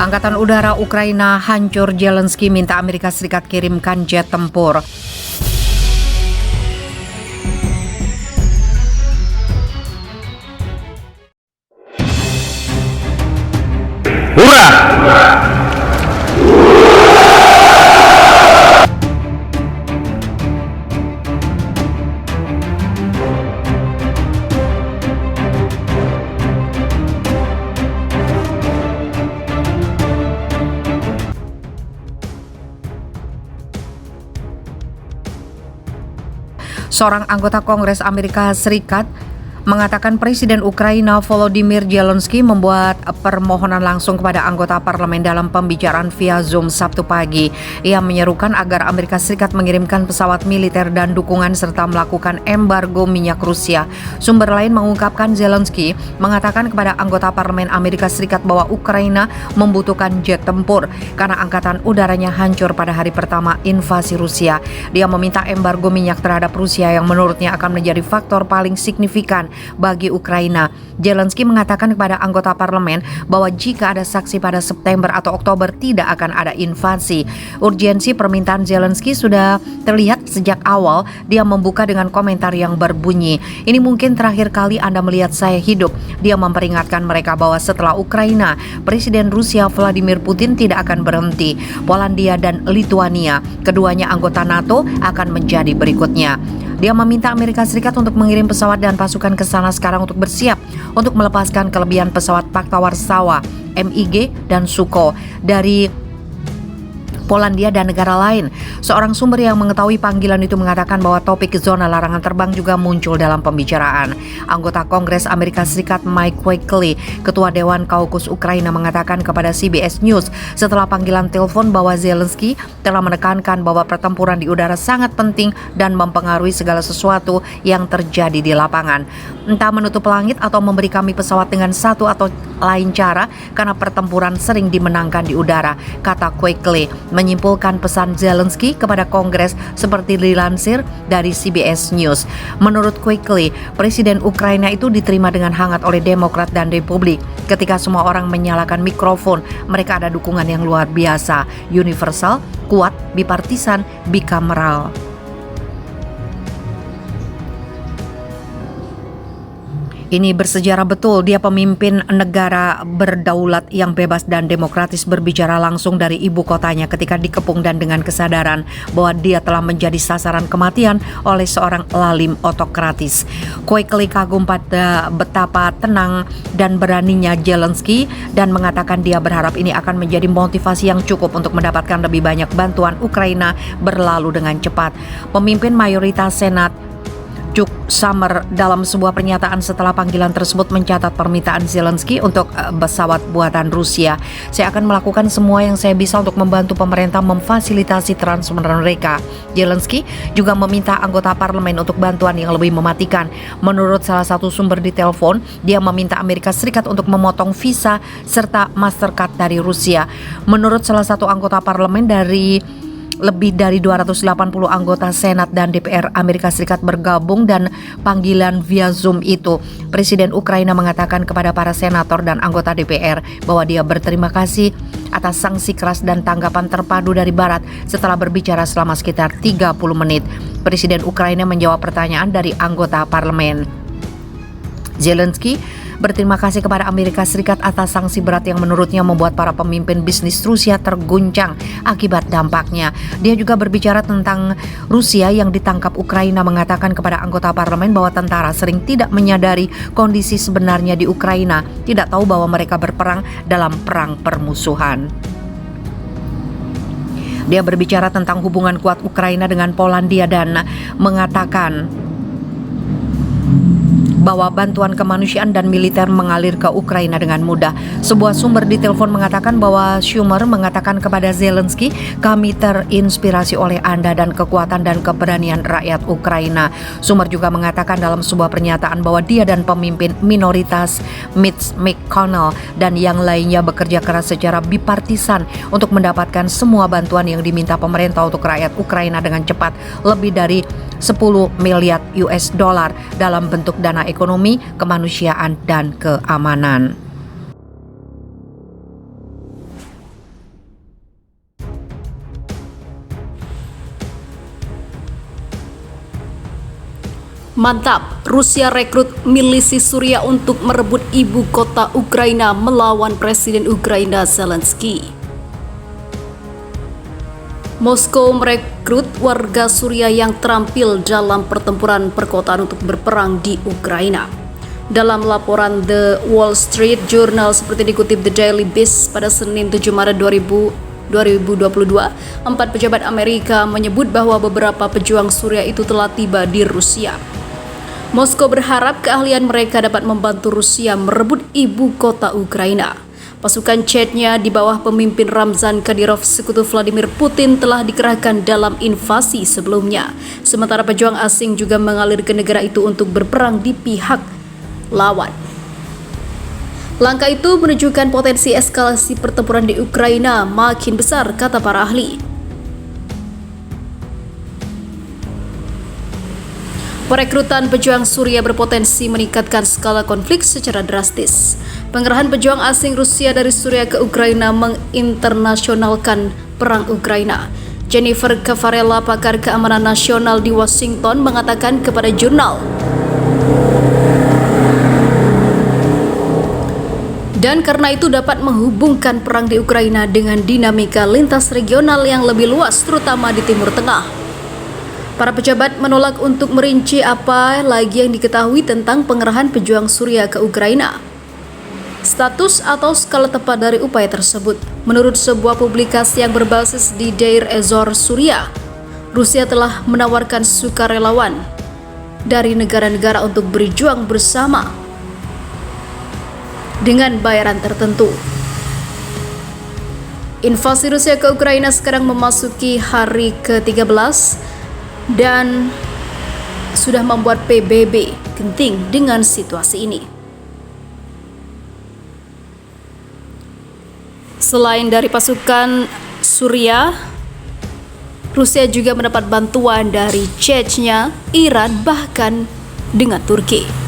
Angkatan Udara Ukraina hancur, Zelensky minta Amerika Serikat kirimkan jet tempur. Hurrah! Seorang anggota Kongres Amerika Serikat mengatakan Presiden Ukraina Volodymyr Zelensky membuat permohonan langsung kepada anggota parlemen dalam pembicaraan via Zoom Sabtu pagi. Ia menyerukan agar Amerika Serikat mengirimkan pesawat militer dan dukungan serta melakukan embargo minyak Rusia. Sumber lain mengungkapkan Zelensky mengatakan kepada anggota parlemen Amerika Serikat bahwa Ukraina membutuhkan jet tempur karena angkatan udaranya hancur pada hari pertama invasi Rusia. Dia meminta embargo minyak terhadap Rusia yang menurutnya akan menjadi faktor paling signifikan bagi Ukraina. Zelensky mengatakan kepada anggota parlemen bahwa jika ada saksi pada September atau Oktober tidak akan ada invasi. Urgensi permintaan Zelensky sudah terlihat sejak awal. Dia membuka dengan komentar yang berbunyi, "Ini mungkin terakhir kali Anda melihat saya hidup." Dia memperingatkan mereka bahwa setelah Ukraina, Presiden Rusia Vladimir Putin tidak akan berhenti. Polandia dan Lituania, keduanya anggota NATO, akan menjadi berikutnya. Dia meminta Amerika Serikat untuk mengirim pesawat dan pasukan ke sana sekarang untuk bersiap untuk melepaskan kelebihan pesawat Pakta Warsawa, MiG dan Sukhoi dari Polandia dan negara lain. Seorang sumber yang mengetahui panggilan itu mengatakan bahwa topik zona larangan terbang juga muncul dalam pembicaraan. Anggota Kongres Amerika Serikat Mike Wakely, Ketua Dewan Kaukus Ukraina, mengatakan kepada CBS News setelah panggilan telepon bahwa Zelensky telah menekankan bahwa pertempuran di udara sangat penting dan mempengaruhi segala sesuatu yang terjadi di lapangan. Entah menutup langit atau memberi kami pesawat dengan satu atau lain cara karena pertempuran sering dimenangkan di udara, kata Wakely, menyimpulkan pesan Zelensky kepada Kongres seperti dilansir dari CBS News. Menurut Wakely, Presiden Ukraina itu diterima dengan hangat oleh Demokrat dan Republik. Ketika semua orang menyalakan mikrofon, mereka ada dukungan yang luar biasa, universal, kuat, bipartisan, bikameral. Ini bersejarah betul, dia pemimpin negara berdaulat yang bebas dan demokratis berbicara langsung dari ibu kotanya ketika dikepung dan dengan kesadaran bahwa dia telah menjadi sasaran kematian oleh seorang lalim otokratis. Wakely kagum pada betapa tenang dan beraninya Zelensky dan mengatakan dia berharap ini akan menjadi motivasi yang cukup untuk mendapatkan lebih banyak bantuan Ukraina berlalu dengan cepat. Pemimpin mayoritas Senat Chuck Schumer dalam sebuah pernyataan setelah panggilan tersebut mencatat permintaan Zelensky untuk pesawat buatan Rusia. "Saya akan melakukan semua yang saya bisa untuk membantu pemerintah memfasilitasi transfer mereka." Zelensky juga meminta anggota parlemen untuk bantuan yang lebih mematikan. Menurut salah satu sumber di telepon, dia meminta Amerika Serikat untuk memotong visa serta Mastercard dari Rusia. Menurut salah satu anggota parlemen, dari lebih dari 280 anggota Senat dan DPR Amerika Serikat bergabung dan panggilan via Zoom itu. Presiden Ukraina mengatakan kepada para senator dan anggota DPR bahwa dia berterima kasih atas sanksi keras dan tanggapan terpadu dari Barat setelah berbicara selama sekitar 30 menit. Presiden Ukraina menjawab pertanyaan dari anggota parlemen. Zelensky berterima kasih kepada Amerika Serikat atas sanksi berat yang menurutnya membuat para pemimpin bisnis Rusia terguncang akibat dampaknya. Dia juga berbicara tentang Rusia yang ditangkap Ukraina, mengatakan kepada anggota parlemen bahwa tentara sering tidak menyadari kondisi sebenarnya di Ukraina, tidak tahu bahwa mereka berperang dalam perang permusuhan. Dia berbicara tentang hubungan kuat Ukraina dengan Polandia dan mengatakan bahwa bantuan kemanusiaan dan militer mengalir ke Ukraina dengan mudah. Sebuah sumber di telepon mengatakan bahwa Schumer mengatakan kepada Zelensky, "Kami terinspirasi oleh Anda dan kekuatan dan keberanian rakyat Ukraina." Sumber juga mengatakan dalam sebuah pernyataan bahwa dia dan pemimpin minoritas Mitch McConnell dan yang lainnya bekerja keras secara bipartisan untuk mendapatkan semua bantuan yang diminta pemerintah untuk rakyat Ukraina dengan cepat, lebih dari 10 miliar US dollar dalam bentuk dana ekonomi, kemanusiaan, dan keamanan. Mantap, Rusia rekrut milisi Suriah untuk merebut ibu kota Ukraina melawan Presiden Ukraina Zelensky. Moskow merekrut warga Suriah yang terampil dalam pertempuran perkotaan untuk berperang di Ukraina. Dalam laporan The Wall Street Journal seperti dikutip The Daily Beast pada Senin 7 Maret 2022, 4 pejabat Amerika menyebut bahwa beberapa pejuang Suriah itu telah tiba di Rusia. Moskow berharap keahlian mereka dapat membantu Rusia merebut ibu kota Ukraina. Pasukan Chechnya di bawah pemimpin Ramzan Kadyrov sekutu Vladimir Putin telah dikerahkan dalam invasi sebelumnya. Sementara pejuang asing juga mengalir ke negara itu untuk berperang di pihak lawan. Langkah itu menunjukkan potensi eskalasi pertempuran di Ukraina makin besar, kata para ahli. Perekrutan pejuang Suriah berpotensi meningkatkan skala konflik secara drastis. Pengerahan pejuang asing Rusia dari Suriah ke Ukraina menginternasionalkan perang Ukraina. Jennifer Cafarella, pakar keamanan nasional di Washington, mengatakan kepada jurnal, dan karena itu dapat menghubungkan perang di Ukraina dengan dinamika lintas regional yang lebih luas, terutama di Timur Tengah. Para pejabat menolak untuk merinci apa lagi yang diketahui tentang pengerahan pejuang Suriah ke Ukraina. Status atau skala tepat dari upaya tersebut. Menurut sebuah publikasi yang berbasis di Deir ez-Zor, Suriah, Rusia telah menawarkan sukarelawan dari negara-negara untuk berjuang bersama dengan bayaran tertentu. Invasi Rusia ke Ukraina sekarang memasuki hari ke-13 dan sudah membuat PBB genting dengan situasi ini. Selain dari pasukan Suriah, Rusia juga mendapat bantuan dari Chechnya, Iran, bahkan dengan Turki.